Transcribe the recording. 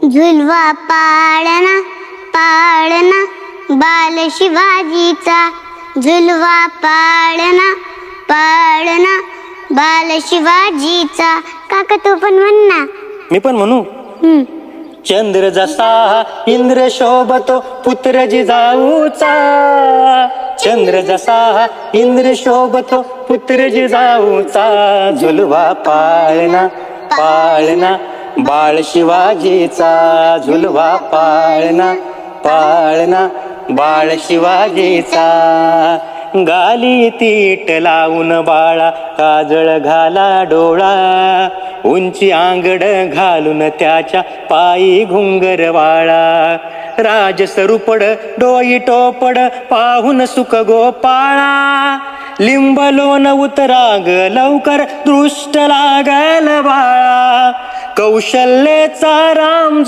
झुलवा पाळणा पाळणा बाल शिवाजीचा, झुलवा पाळणा पाळणा बाल शिवाजीचा. काका तू पण म्हण ना. मी पण म्हणू. चंद्र जसा इंद्र शोभतो पुत्र जिजाऊचा, चंद्र जसा इंद्र शोभतो पुत्र जिजाऊचा, झुलवा पाळणा पाळणा बाळ शिवाजीचा, झुलवा पाळणा पाळणा बाळ शिवाजीचा. गाली तीट लावून बाळा काजळ घाला डोळा, उंची आंगड घालून त्याच्या पायी घुंगर वाळा, राज सरुपड डोई टोपड पाहून सुख गोपाळा, लिंब लोण उतराग लवकर दृष्ट लागल बाळा, कौशल्याचा राम